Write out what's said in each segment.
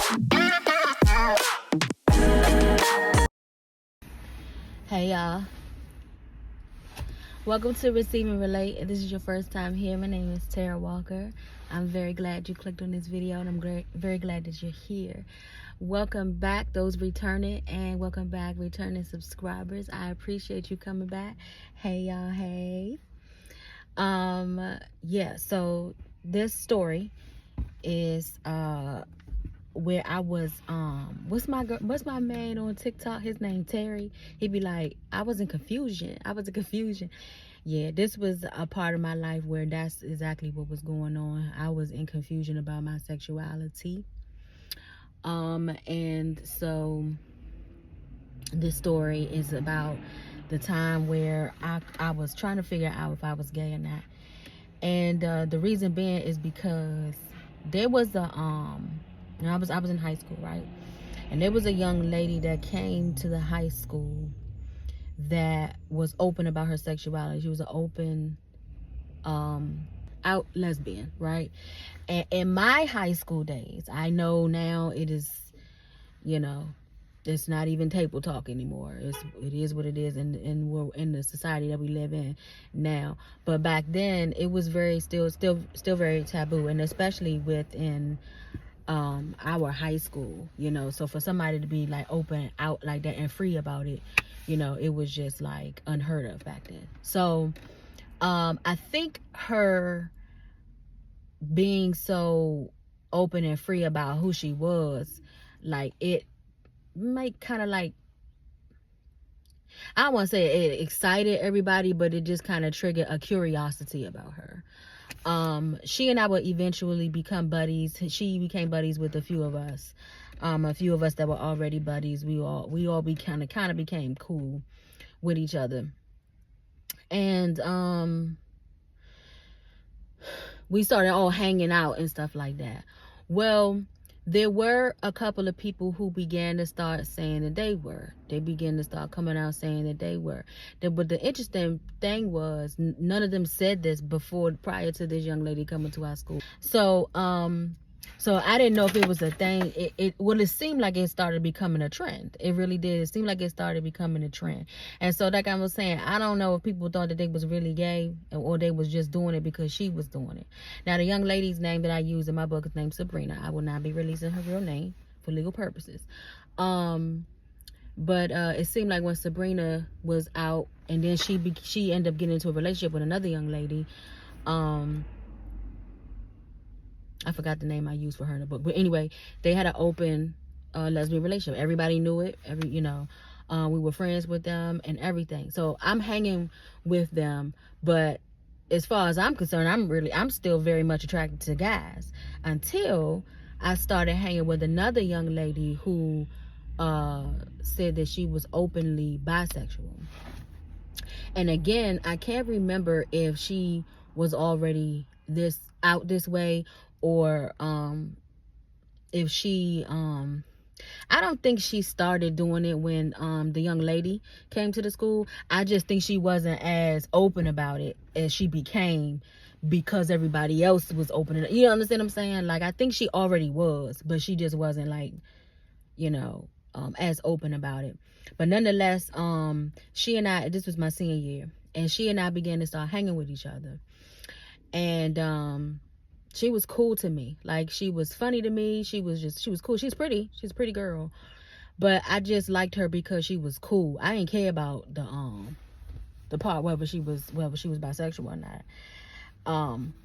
Hey y'all, welcome to Receive and Relate. If this is your first time here, my name is Tara Walker. I'm very glad you clicked on this video, and I'm very glad that you're here. Welcome back those returning, and welcome back returning subscribers. I appreciate you coming back. Hey y'all, hey. Yeah, so this story is where I was what's my man on TikTok, his name Terry. He'd be like, I was in confusion. Yeah, this was a part of my life where that's exactly what was going on. I was in confusion about my sexuality. And so this story is about the time where I was trying to figure out if I was gay or not. And the reason being is because there was a I was in high school, right? And there was a young lady that came to the high school that was open about her sexuality. She was an open out lesbian, right? And in my high school days, I know now it is, it's not even table talk anymore. It is what it is, and we're in the society that we live in now. But back then, it was still very taboo, and especially within our high school. So for somebody to be like open out like that and free about it, it was just like unheard of back then. So I think her being so open and free about who she was, like, it might kind of like, I don't want to say it excited everybody, but it just kind of triggered a curiosity about her. She and I would eventually become buddies. She became buddies with a few of us that were already buddies. We all kind of became cool with each other, and we started all hanging out and stuff like that. Well, there were a couple of people who began to start saying that they were. They began to start coming out saying that they were. But the interesting thing was, none of them said this prior to this young lady coming to our school. So I didn't know if it was a thing. It seemed like it started becoming a trend. It really did. It seemed like it started becoming a trend. And so, like I was saying, I don't know if people thought that they was really gay or they was just doing it because she was doing it. Now, the young lady's name that I use in my book is named Sabrina. I will not be releasing her real name for legal purposes. But it seemed like when Sabrina was out, and then she ended up getting into a relationship with another young lady. I forgot the name I used for her in the book. But anyway, they had an open lesbian relationship. Everybody knew it. We were friends with them and everything. So I'm hanging with them. But as far as I'm concerned, I'm still very much attracted to guys. Until I started hanging with another young lady who said that she was openly bisexual. And again, I can't remember if she was already this way, or if she I don't think she started doing it when the young lady came to the school. I just think she wasn't as open about it as she became because everybody else was open. You understand what I'm saying? Like, I think she already was, but she just wasn't like, as open about it. But nonetheless, she and I, this was my senior year, and she and I began to start hanging with each other. And she was cool to me. Like, she was funny to me. She was cool. She's pretty. She's a pretty girl. But I just liked her because she was cool. I didn't care about the part whether she was bisexual or not.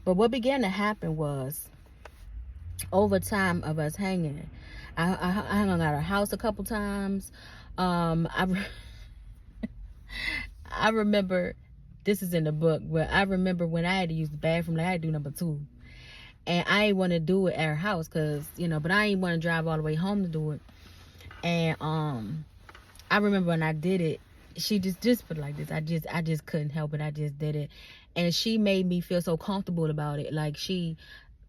But what began to happen was, over time of us hanging, I hung out at her house a couple times. I remember, this is in the book, where I remember when I had to use the bathroom, like I had to do number 2. And I didn't want to do it at her house because, but I didn't want to drive all the way home to do it. And I remember when I did it, she just put it like this. I just couldn't help it. I just did it. And she made me feel so comfortable about it. Like,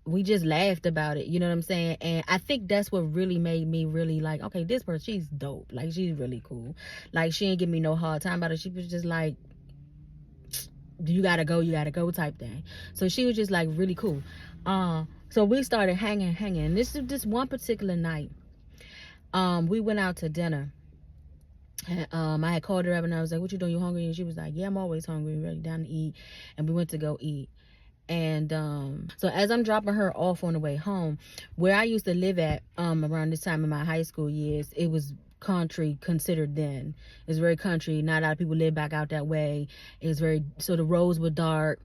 we just laughed about it. You know what I'm saying? And I think that's what really made me really like, okay, this person, she's dope. Like, she's really cool. Like, she didn't give me no hard time about it. She was just like, you gotta go type thing. So she was just like really cool. So we started hanging. And this one particular night, We went out to dinner. And, I had called her up and I was like, what you doing, you hungry? And she was like, yeah, I'm always hungry, ready down to eat. And we went to go eat. And so as I'm dropping her off on the way home, where I used to live at around this time in my high school years, it was country considered then. It's very country. Not a lot of people live back out that way. It was very, so the roads were dark.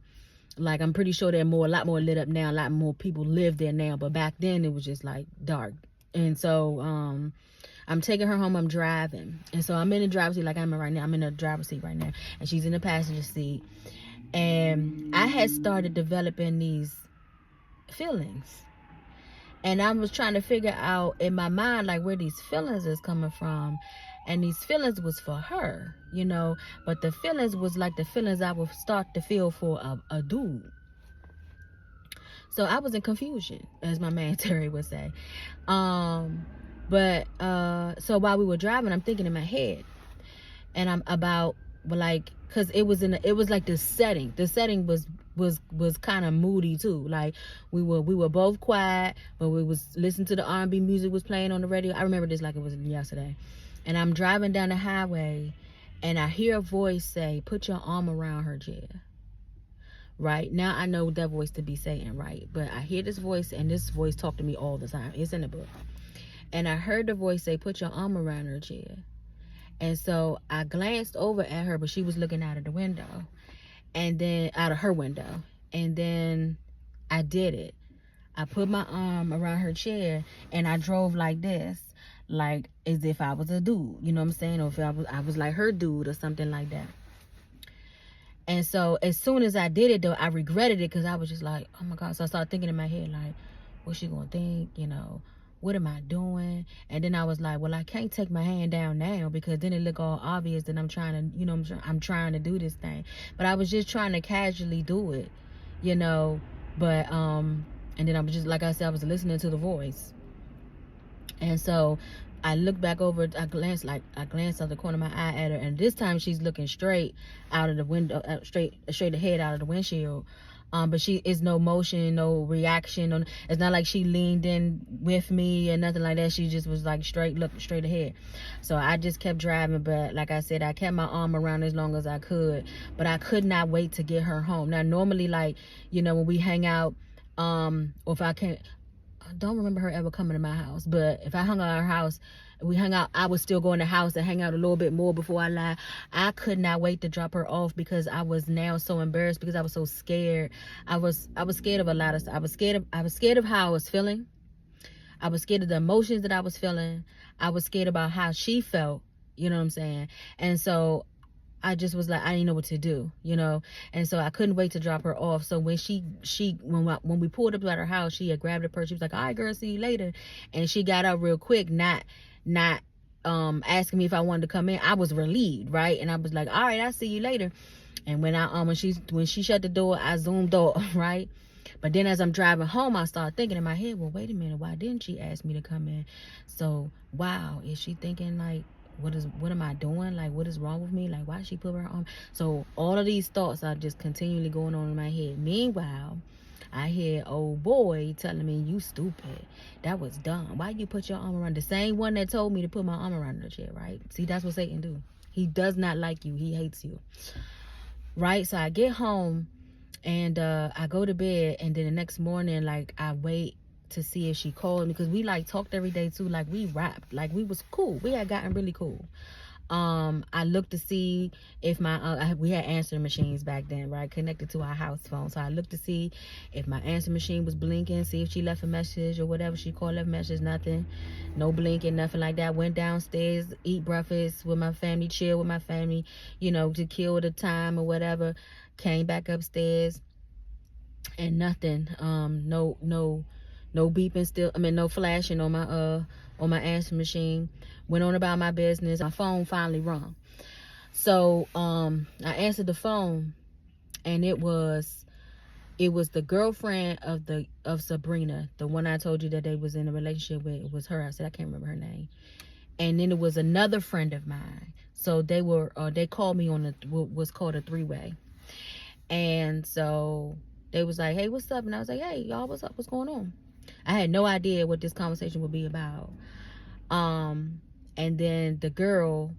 Like, I'm pretty sure they're a lot more lit up now. A lot more people live there now. But back then it was just like dark. And so I'm taking her home. I'm driving. And so I'm in the driver's seat like I'm in right now. I'm in the driver's seat right now. And she's in the passenger seat. And I had started developing these feelings. And I was trying to figure out in my mind, like, where these feelings is coming from. And these feelings was for her, you know. But the feelings was like the feelings I would start to feel for a dude. So I was in confusion, as my man Terry would say. So while we were driving, I'm thinking in my head. And I'm about, like, because it was like the setting was kind of moody too. Like, we were both quiet, but we was listening to the R&B music was playing on the radio. I remember this like it was yesterday. And I'm driving down the highway and I hear a voice say, put your arm around her, Jia. Right now I know that voice to be Satan, right? But I hear this voice, and this voice talk to me all the time. It's in the book. And I heard the voice say, put your arm around her, Jia. And so I glanced over at her, but she was looking out of the window. And then, out of her window. And then I did it. I put my arm around her chair, and I drove like this. Like, as if I was a dude. You know what I'm saying? Or if I was like her dude or something like that. And so, as soon as I did it, though, I regretted it, because I was just like, oh my God. So I started thinking in my head, like, what's she going to think? You know, what am I doing? And then I was like, well, I can't take my hand down now, because then it look all obvious that I'm trying to, you know, I'm trying to do this thing. But I was just trying to casually do it, you know. But, and then I was just, like I said, I was listening to the voice. And so I looked back over, I glanced out the corner of my eye at her, and this time she's looking straight out of the window, straight ahead out of the windshield. But she is no motion, no reaction. It's not like she leaned in with me and nothing like that. She just was like looking straight ahead. So I just kept driving, but like I said, I kept my arm around as long as I could. But I could not wait to get her home. Now, normally, like, you know, when we hang out, or if I can't, I don't remember her ever coming to my house, but if I hung out at her house, we hung out, I would still go in the house and hang out a little bit more before I left. I could not wait to drop her off, because I was now so embarrassed, because I was so scared. I was scared of a lot of stuff. I was scared of how I was feeling. I was scared of the emotions that I was feeling. I was scared about how she felt, you know what I'm saying? And so I just was like, I didn't know what to do, you know. And so I couldn't wait to drop her off. So when when we pulled up at her house, she had grabbed her purse. She was like, all right, girl, see you later. And she got out real quick, not asking me if I wanted to come in. I was relieved, right? And I was like, all right, I'll see you later. And when she shut the door, I zoomed off, right? But then as I'm driving home, I started thinking in my head, well, wait a minute, why didn't she ask me to come in? So, wow, is she thinking like, what am I doing? Like, what is wrong with me? Like, why she put her arm? So all of these thoughts are just continually going on in my head. Meanwhile, I hear old boy telling me, you stupid. That was dumb. Why you put your arm around the same one that told me to put my arm around her chair, right? See, that's what Satan do. He does not like you. He hates you. Right? So I get home and I go to bed, and then the next morning, like, I wait to see if she called me, because we like talked every day too. Like, we rapped, like we was cool. We had gotten really cool. I looked to see if we had answering machines back then, right, connected to our house phone. So I looked to see if my answering machine was blinking, see if she left a message or whatever. She called, left a message, nothing, no blinking, nothing like that. Went downstairs, eat breakfast with my family, chill with my family, you know, to kill the time or whatever. Came back upstairs and nothing. No beeping still. I mean, no flashing on my answering machine. Went on about my business. My phone finally rung. So I answered the phone, and it was the girlfriend of Sabrina, the one I told you that they was in a relationship with. It was her. I said I can't remember her name. And then it was another friend of mine. So they called me on what's called a three-way. And so they was like, hey, what's up? And I was like, hey, y'all, what's up? What's going on? I had no idea what this conversation would be about. And then the girl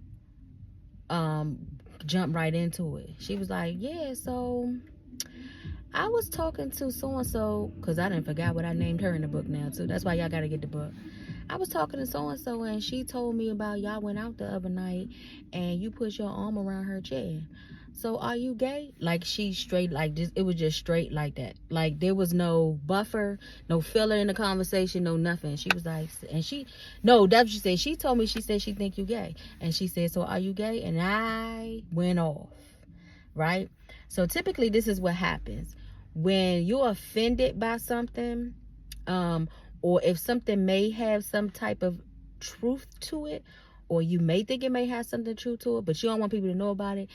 jumped right into it. She was like, yeah, so I was talking to so and so, because I didn't forget what I named her in the book now too. That's why y'all gotta get the book. I was talking to so and so, and she told me about y'all went out the other night and you put your arm around her chair. So are you gay? Like, she straight, like, just, it was just straight like that. Like, there was no buffer, no filler in the conversation, no nothing. She was like, and she, no, that's what she said. She told me, she said she think you gay. And she said, so are you gay? And I went off, right? So typically this is what happens. When you're offended by something, or if something may have some type of truth to it, or you may think it may have something true to it, but you don't want people to know about it,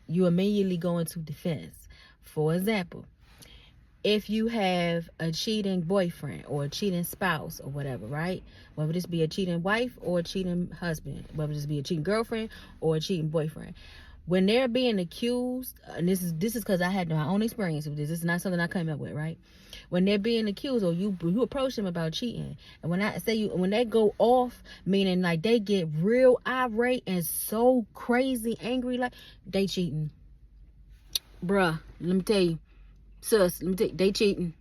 you immediately go into defense. For example, if you have a cheating boyfriend or a cheating spouse or whatever, right? Whether this be a cheating wife or a cheating husband, whether this be a cheating girlfriend or a cheating boyfriend, when they're being accused, and this is because I had my own experience with this. This is not something I came up with, right? When they're being accused, or you approach them about cheating, and when they go off, meaning like they get real irate and so crazy angry, like they cheating, bruh. Let me tell you, sis. Let me tell you, they cheating.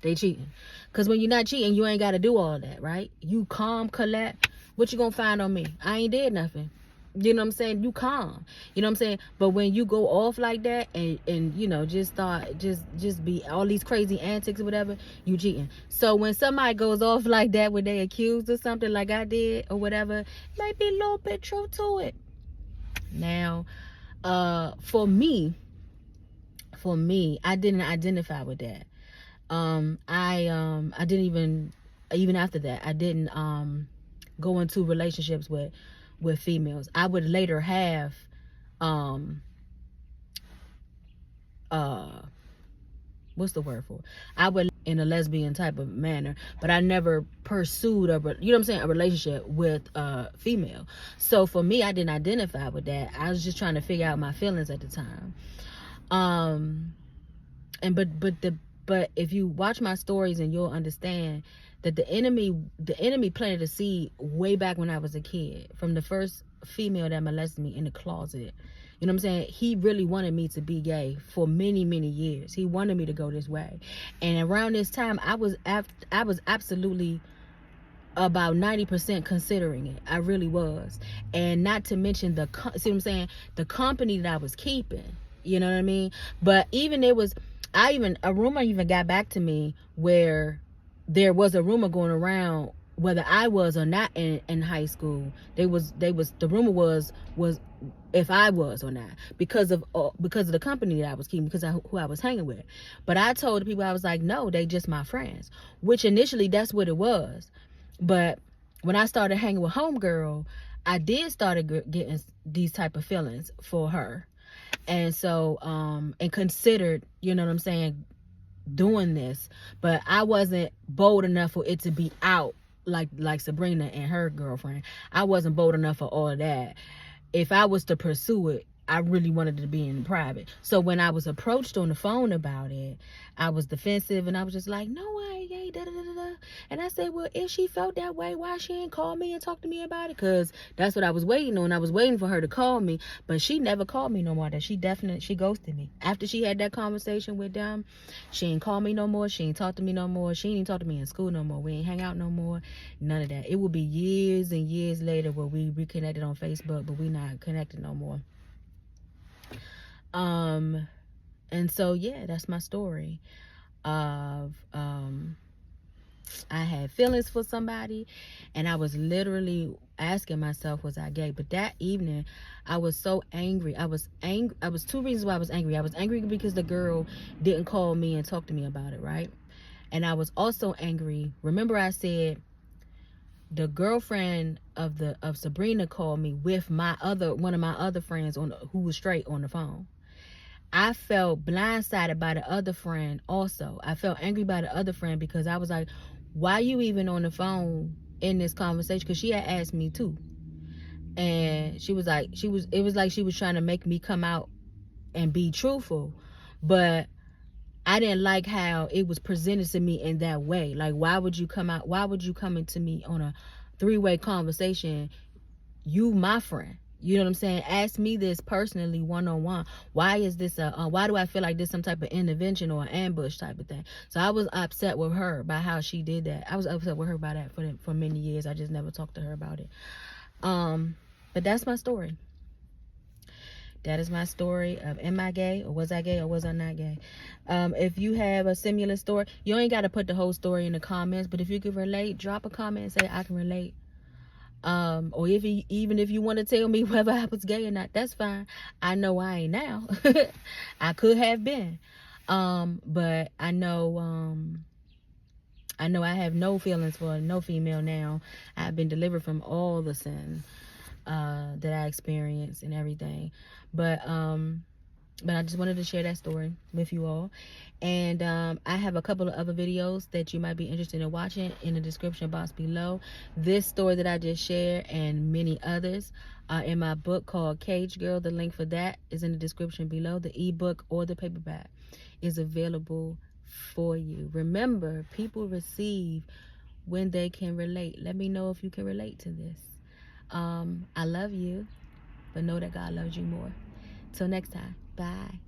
They cheating. Cause when you're not cheating, you ain't got to do all that, right? You calm, collect. What you gonna find on me? I ain't did nothing. You know what I'm saying? You calm. You know what I'm saying? But when you go off like that and you know, just start just be all these crazy antics or whatever, you cheating. So when somebody goes off like that, when they accused of something like I did or whatever, might be a little bit true to it. Now, for me, I didn't identify with that. I didn't even after that, I didn't go into relationships with females. I would later have what's the word for it? I would in a lesbian type of manner, but I never pursued a relationship with a female. So for me, I didn't identify with that. I was just trying to figure out my feelings at the time. But if you watch my stories, and you'll understand that the enemy planted a seed way back when I was a kid, from the first female that molested me in the closet. You know what I'm saying? He really wanted me to be gay for many, many years. He wanted me to go this way. And around this time, I was absolutely about 90% considering it. I really was. And not to mention see what I'm saying? The company that I was keeping. You know what I mean? But even a rumor even got back to me where there was a rumor going around whether I was or not in high school. The rumor was if I was or not, because of the company that I was keeping, because of who I was hanging with. But I told the people, I was like, no, they just my friends, which initially that's what it was. But when I started hanging with homegirl, I did start getting these type of feelings for her. And so, and considered, you know what I'm saying, doing this, but I wasn't bold enough for it to be out like Sabrina and her girlfriend. I wasn't bold enough for all of that. If I was to pursue it, I really wanted to be in private. So when I was approached on the phone about it, I was defensive, and I was just like, no, I ain't gay, da da da da. And I said, well, if she felt that way, why she ain't call me and talk to me about it? Because that's what I was waiting on. I was waiting for her to call me, but she never called me no more. That she ghosted me. After she had that conversation with them, she ain't call me no more. She ain't talk to me no more. She ain't even talk to me in school no more. We ain't hang out no more. None of that. It will be years and years later where we reconnected on Facebook, but we not connected no more. And so yeah, that's my story of I had feelings for somebody, and I was literally asking myself, was I gay? But that evening I was so angry. I was two reasons why I was angry. I was angry because the girl didn't call me and talk to me about it, right? And I was also angry. Remember I said the girlfriend of Sabrina called me with one of my other friends who was straight on the phone. I felt blindsided by the other friend also. I felt angry by the other friend because I was like, why you even on the phone in this conversation? Because she had asked me too. And it was like she was trying to make me come out and be truthful. But I didn't like how it was presented to me in that way. Like, why would you come into me on a three-way conversation. You my friend. You know what I'm saying? Ask me this personally, one-on-one. Why is this why do I feel like this some type of intervention or an ambush type of thing? So I was upset with her by how she did that. I was upset with her by that for many years. I just never talked to her about it. But that's my story. That is my story of, am I gay, or was I gay, or was I not gay? If you have a similar story, you ain't got to put the whole story in the comments, but if you can relate, drop a comment and say I can relate. Or even if you want to tell me whether I was gay or not, that's fine. I know I ain't now. I could have been. But I know I have no feelings for no female now. I've been delivered from all the sin that I experienced and everything. But I just wanted to share that story with you all. And I have a couple of other videos that you might be interested in watching in the description box below. This story that I just shared and many others are in my book called Cage Girl. The link for that is in the description below. The ebook or the paperback is available for you. Remember, people receive when they can relate. Let me know if you can relate to this. I love you, but know that God loves you more. Till next time, bye.